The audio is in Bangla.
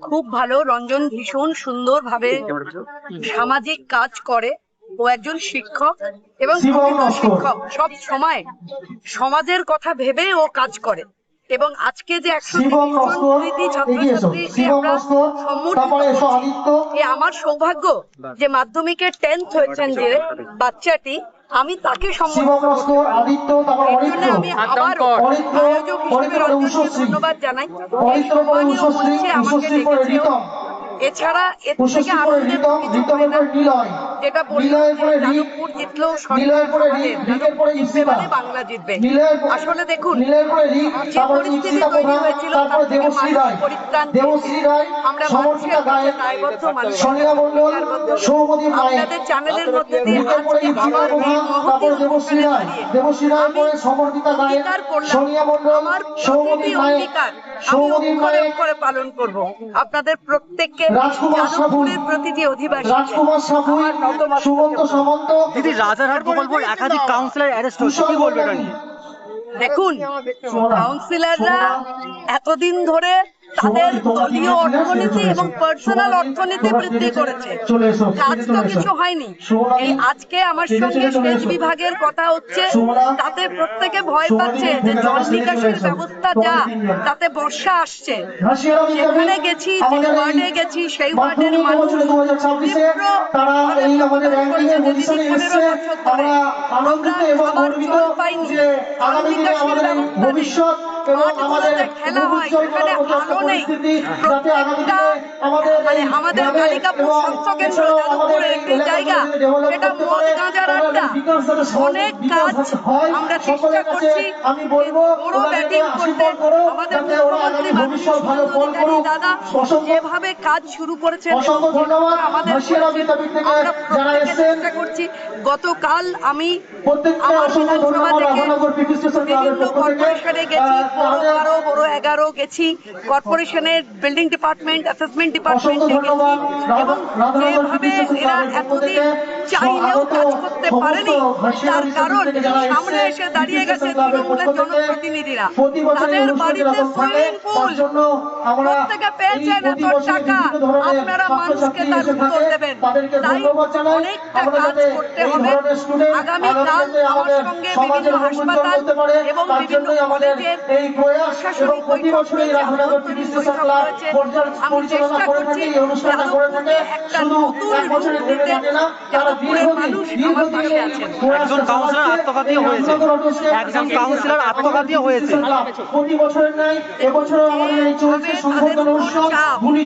খুব ভালো। রঞ্জন ভীষণ সুন্দরভাবে সামাজিক কাজ করে। ও একজন শিক্ষক এবং প্রকৃত শিক্ষক সব সময় সমাজের কথা ভেবে ও কাজ করে। এবং আজকে যে 130 জন কৃতি ছাত্রছাত্রীকে আমরা সম্মানিত করছি, এ আমার সৌভাগ্য যে মাধ্যমিকের 10th হয়েছেন যে বাচ্চাটি, আমি তাকে সম্মানিত করতে পারি। এর জন্য আমি আবারও আয়োজক হিসেবে রঞ্জনকে ধন্যবাদ জানাই। এই সম্মানীয় মঞ্চে আমাকে ডেকেছেও। এছাড়া এর থেকে আনন্দের কিছু হয় না। যেটা বললাম যে যাদবপুর জিতলেও সরকার আমাদের, যাদবপুর জিতবে মানে বাংলা জিতবে। আসলে দেখুন, যে পরিস্থিতি তৈরি হয়েছিল তার থেকে মানুষ পরিত্রাণ পেয়েছে। আমরা মানুষের কাছে দায়বদ্ধ, মানুষের কাছে অঙ্গীকারবদ্ধ। আপনাদের চ্যানেলের মধ্যে দিয়ে আজকে আবার এই মহতী অনুষ্ঠানে দাঁড়িয়ে আমি অঙ্গীকার করলাম, আমার প্রতিটি অঙ্গীকার আমি অক্ষরে অক্ষরে পালন করব। আপনাদের প্রত্যেককে, যাদবপুরের প্রতিটি অধিবাসীকে আমার নতমস্তক। দিদি, রাজারহাট প্রকল্পের একাধিক কাউন্সিলর অ্যারেস্ট হচ্ছে, কি বলবে এটা নিয়ে? দেখুন, কাউন্সিলররা এতদিন ধরে তাদের দলীয় অর্থনীতি এবং পার্সোনাল অর্থনীতি বৃদ্ধি করেছে, কাজ তো কিছু হয়নি। এই আজকে আমার সঙ্গে সেচ বিভাগের কথা হচ্ছে, তাতে প্রত্যেকে ভয় পাচ্ছে যে জল নিকাশের ব্যবস্থা যা, তাতে বর্ষা আসছে। সেখানে গেছি, যে ওয়ার্ডে গেছি, সেই ওয়ার্ডের মানুষ খাবার জল পাইনি, জল নিকাশের ব্যবস্থা নেই, মাঠগুলোতে খেলা হয় সেখানে আলো নেই। প্রত্যেকটা মানে আমাদের কালিকাপুর স্বাস্থ্য কেন্দ্র যাদবপুরের একটি জায়গা, সেটা মদ গাঁজার আড্ডা। অনেক কাজ আমরা চেষ্টা করছি বড় ব্যাটিং করতে। আমাদের মুখ্যমন্ত্রী মাননীয় শুভেন্দু অধিকারী দাদা যেভাবে কাজ শুরু করেছেন, আমাদের আমরা প্রত্যেকে চেষ্টা করছি। গতকাল আমি আমার বিধানসভা থেকে বিভিন্ন কর্পোরেশনে গেছি, বড় 12, বড় 11 গেছি। কর্পোরেশনের বিল্ডিং ডিপার্টমেন্ট, অ্যাসেসমেন্ট ডিপার্টমেন্টে গেছি, এবং যেভাবে এরা এতদিন চাইলেও কাজ করতে পারেনি, তার কারণ সামনে এসে দাঁড়িয়ে গেছে তৃণমূলের জনপ্রতিনিধিরা। তাদের বাড়িতে সুইমিং পুল, প্রত্যেকে পেয়েছেন এত টাকা, আপনারা মানুষকে তার উত্তর দেবেন। তাই অনেকটা কাজ করতে হবে। আগামীকাল আমার সঙ্গে বিভিন্ন হাসপাতাল এবং বিভিন্ন কলেজের প্রশাসনিক বৈঠক রয়েছে, আভ্যন্তরীণ বৈঠক রয়েছে। আমি চেষ্টা করছি যাদবপুরকে একটা নতুন রূপ দিতে। যাদবপুরের মানুষ আমার পাশে আছেন। একজন কাউন্সিলর আত্মঘাতী হয়েছে, একজন কাউন্সিলর আত্মঘাতী হয়েছে। প্রতি বছরের ন্যায় এবছর আমাদের এই চলছে সংবর্ধনা উৎসব।